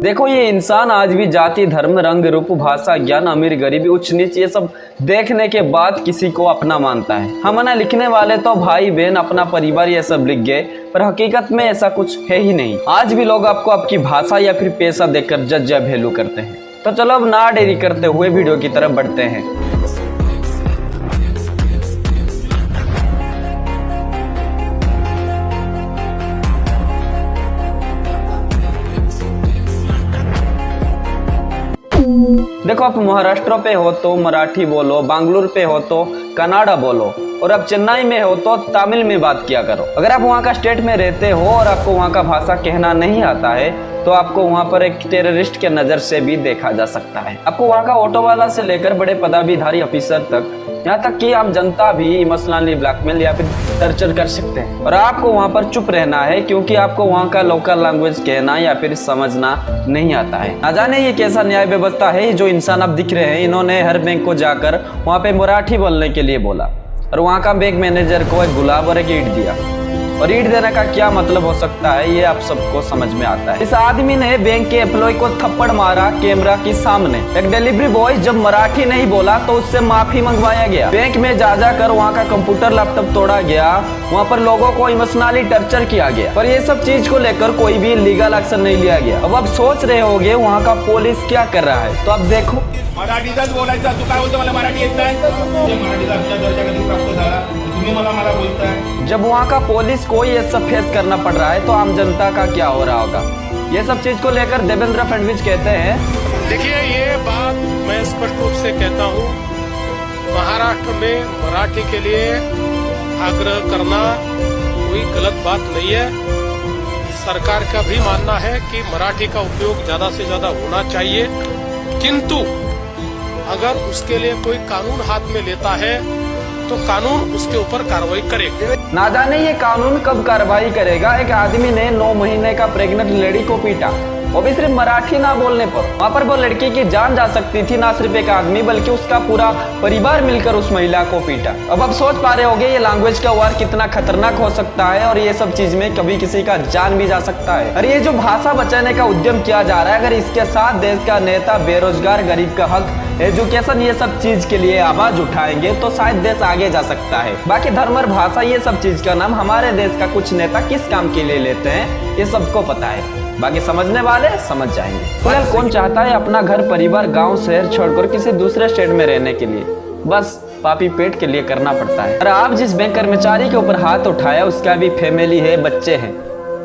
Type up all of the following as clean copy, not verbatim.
देखो ये इंसान आज भी जाति, धर्म, रंग, रूप, भाषा, ज्ञान, अमीर, गरीबी, उच्च नीच ये सब देखने के बाद किसी को अपना मानता है। हम ना लिखने वाले तो भाई बहन, अपना परिवार ये सब लिख गए, पर हकीकत में ऐसा कुछ है ही नहीं। आज भी लोग आपको आपकी भाषा या फिर पैसा देकर जज या वैल्यू करते हैं। तो चलो अब ना देरी करते हुए वीडियो की तरफ बढ़ते हैं। देखो आप महाराष्ट्र पे हो तो मराठी बोलो, बेंगलुरु पे हो तो कन्नड़ा बोलो, और अब चेन्नई में हो तो तमिल में बात किया करो। अगर आप वहाँ का स्टेट में रहते हो और आपको वहाँ का भाषा कहना नहीं आता है तो आपको वहाँ पर एक टेररिस्ट के नज़र से भी देखा जा सकता है। आपको वहाँ का ऑटो वाला से लेकर बड़े पदाधिकारी ऑफिसर तक, यहाँ तक कि आम जनता भी इमोशनली ब्लैकमेल या फिर टॉर्चर कर सकते हैं। और आपको वहाँ पर चुप रहना है क्योंकि आपको वहाँ का लोकल लैंग्वेज कहना या फिर समझना नहीं आता है। ना जाने ये कैसा न्याय व्यवस्था है। जो इंसान अब दिख रहे हैं, इन्होंने हर बैंक को जाकर वहाँ पे मराठी बोलने के लिए बोला और वहाँ का बैंक मैनेजर को एक गुलाब और एक ईंट दिया। और ईंट देने का क्या मतलब हो सकता है ये आप सबको समझ में आता है। इस आदमी ने बैंक के एम्प्लॉय को थप्पड़ मारा कैमरा के सामने। एक डिलीवरी बॉय जब मराठी नहीं बोला तो उससे माफी मंगवाया गया। बैंक में जा कर वहाँ का कंप्यूटर लैपटॉप तोड़ा गया। वहाँ पर लोगों को इमोशनली टॉर्चर किया गया। पर ये सब चीज को लेकर कोई भी लीगल एक्शन नहीं लिया गया। अब आप सोच रहे होंगे वहाँ का पुलिस क्या कर रहा है, तो आप देखो। मराठीचाच बोलायचा, तू काय बोलतो मला मराठी येत नाही? मराठीचा आपल्या दर्जा कधी प्राप्त झाला, तुम्ही मला बोलताय। जब वहाँ का पुलिस को ये सब फेस करना पड़ रहा है तो आम जनता का क्या हो रहा होगा। ये सब चीज को लेकर देवेंद्र फडणवीस कहते हैं, देखिए ये बात मैं स्पष्ट रूप से कहता हूँ, महाराष्ट्र में मराठी के लिए आग्रह करना कोई गलत बात नहीं है। सरकार का भी मानना है कि मराठी का उपयोग ज्यादा से ज्यादा होना चाहिए, किंतु अगर उसके लिए कोई कानून हाथ में लेता है तो कानून उसके ऊपर कार्रवाई करेगा। ना जाने ये कानून कब कार्रवाई करेगा। एक आदमी ने 9 महीने का प्रेग्नेंट लेडी को पीटा, वो भी सिर्फ मराठी ना बोलने पर। वहाँ पर वो लड़की की जान जा सकती थी। ना सिर्फ एक आदमी बल्कि उसका पूरा परिवार मिलकर उस महिला को पीटा। अब आप सोच पा रहे होंगे ये लैंग्वेज का वार कितना खतरनाक हो सकता है और ये सब चीज में कभी किसी का जान भी जा सकता है। और ये जो भाषा बचाने का उद्यम किया जा रहा है, अगर इसके साथ देश का नेता, बेरोजगार, गरीब का हक, एजुकेशन, ये सब चीज के लिए आवाज उठाएंगे तो शायद देश आगे जा सकता है। बाकी धर्म और भाषा ये सब चीज का नाम हमारे देश का कुछ नेता किस काम के लिए लेते हैं ये सबको पता है। बाकी समझने वाले समझ जाएंगे। फिलहाल कौन चाहता है अपना घर, परिवार, गांव, शहर छोड़कर किसी दूसरे स्टेट में रहने के लिए? बस पापी पेट के लिए करना पड़ता है। और आप जिस बैंक कर्मचारी के ऊपर हाथ उठाया उसका भी फैमिली है, बच्चे हैं।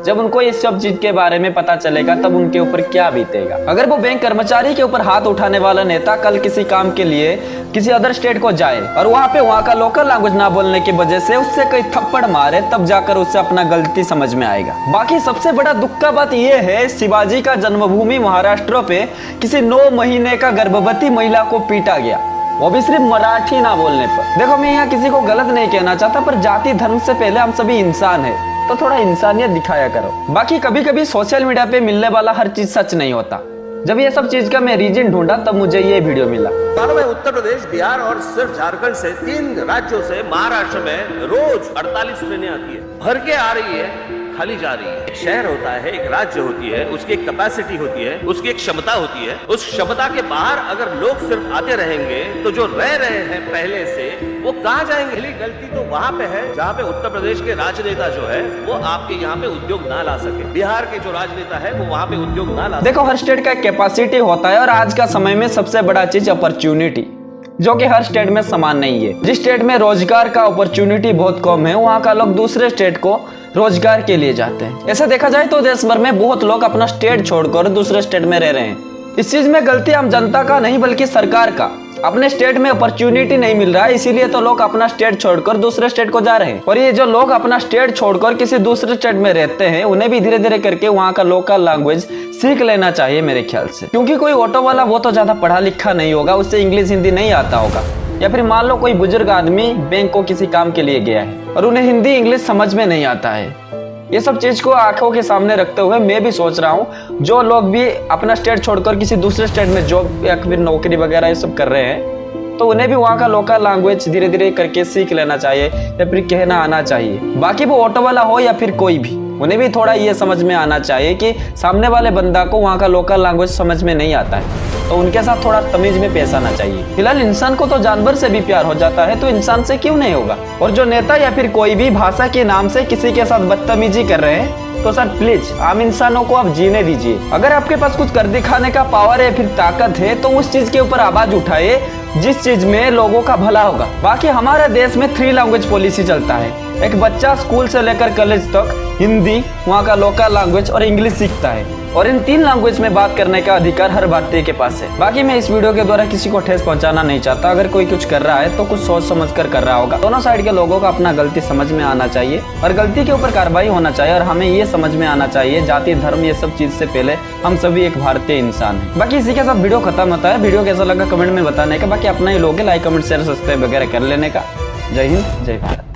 जब उनको इस सब चीज के बारे में पता चलेगा तब उनके ऊपर क्या बीतेगा। अगर वो बैंक कर्मचारी के ऊपर हाथ उठाने वाला नेता कल किसी काम के लिए किसी अदर स्टेट को जाए और वहाँ का लोकल लैंग्वेज ना बोलने की वजह से उससे कोई थप्पड़ मारे, तब जाकर उससे अपना गलती समझ में आएगा। बाकी सबसे बड़ा दुख का बात यह है, शिवाजी का जन्मभूमि महाराष्ट्र पे किसी 9 महीने का गर्भवती महिला को पीटा गया, वो भी सिर्फ मराठी ना बोलने पर। देखो मैं यहाँ किसी को गलत नहीं कहना चाहता, पर जाति धर्म से पहले हम सभी इंसान है, तो थोड़ा इंसानियत दिखाया करो। बाकी कभी कभी सोशल मीडिया पे मिलने वाला हर चीज सच नहीं होता। जब ये सब चीज का मैं रीजन ढूंढा तब मुझे ये वीडियो मिला। सालों में उत्तर प्रदेश, बिहार और सिर्फ झारखंड से 3 राज्यों से महाराष्ट्र में रोज 48 ट्रेनें आती है, भर के आ रही है, खाली जा रही है। एक शहर होता है, एक राज्य होती है, उसकी एक कैपेसिटी होती है, उसकी एक क्षमता होती है। उस क्षमता के बाहर अगर लोग सिर्फ आते रहेंगे तो जो रह रहे हैं पहले से वो कहाँ जाएंगे। पहली गलती तो वहाँ पे है जहाँ पे उत्तर प्रदेश के राजनेता जो है वो आपके यहाँ पे उद्योग ना ला सके। बिहार के जो राजनेता है वो वहाँ पे उद्योग ना ला सके। देखो हर स्टेट का कैपेसिटी होता है और आज का समय में सबसे बड़ा चीज अपॉर्चुनिटी, जो कि हर स्टेट में समान नहीं है। जिस स्टेट में रोजगार का अपॉर्चुनिटी बहुत कम है वहाँ का लोग दूसरे स्टेट को रोजगार के लिए जाते हैं। ऐसे देखा जाए तो देश भर में बहुत लोग अपना स्टेट छोड़कर दूसरे स्टेट में रह रहे हैं। इस चीज में गलती आम जनता का नहीं बल्कि सरकार का। अपने स्टेट में अपॉर्चुनिटी नहीं मिल रहा है, इसीलिए तो लोग अपना स्टेट छोड़कर दूसरे स्टेट को जा रहे हैं। और ये जो लोग अपना स्टेट छोड़कर किसी दूसरे स्टेट में रहते हैं उन्हें भी धीरे धीरे करके वहाँ का लोकल लैंग्वेज सीख लेना चाहिए मेरे ख्याल से। क्योंकि कोई ऑटो वाला वो तो ज्यादा पढ़ा लिखा नहीं होगा, उससे इंग्लिश हिंदी नहीं आता होगा। या फिर मान लो कोई बुजुर्ग आदमी बैंक को किसी काम के लिए गया है और उन्हें हिंदी इंग्लिश समझ में नहीं आता है। ये सब चीज को आंखों के सामने रखते हुए मैं भी सोच रहा हूँ जो लोग भी अपना स्टेट छोड़कर किसी दूसरे स्टेट में जॉब या फिर नौकरी वगैरह ये सब कर रहे हैं तो उन्हें भी वहाँ का लोकल लैंग्वेज धीरे धीरे करके सीख लेना चाहिए या फिर कहना आना चाहिए। बाकी वो ऑटो वाला हो या फिर कोई भी, उन्हें भी थोड़ा ये समझ में आना चाहिए कि सामने वाले बंदा को वहाँ का लोकल लैंग्वेज समझ में नहीं आता है, तो उनके साथ थोड़ा तमीज में पेश आना चाहिए। फिलहाल इंसान को तो जानवर से भी प्यार हो जाता है, तो इंसान से क्यों नहीं होगा। और जो नेता या फिर कोई भी भाषा के नाम से किसी के साथ बदतमीजी कर रहे हैं, तो सर प्लीज आम इंसानों को आप जीने दीजिए। अगर आपके पास कुछ कर दिखाने का पावर है, फिर ताकत है, तो उस चीज के ऊपर आवाज उठाइए जिस चीज में लोगों का भला होगा। बाकी हमारे देश में 3 लैंग्वेज पॉलिसी चलता है। एक बच्चा स्कूल से लेकर कॉलेज तक हिंदी, वहाँ का लोकल लैंग्वेज और इंग्लिश सीखता है, और इन 3 लैंग्वेज में बात करने का अधिकार हर भारतीय के पास है। बाकी मैं इस वीडियो के द्वारा किसी को ठेस पहुंचाना नहीं चाहता। अगर कोई कुछ कर रहा है तो कुछ सोच समझ कर रहा होगा। दोनों साइड के लोगों को अपना गलती समझ में आना चाहिए और गलती के ऊपर कार्रवाई होना चाहिए। और हमें ये समझ में आना चाहिए जाति धर्म ये सब चीज से पहले हम सभी एक भारतीय इंसान है। बाकी इसी के साथ वीडियो खत्म होता है। वीडियो कैसा लगा कमेंट में बताने का। बाकी अपना ही लोग लाइक कमेंट शेयर सब्सक्राइब वगैरह कर लेने का। जय हिंद, जय भारत।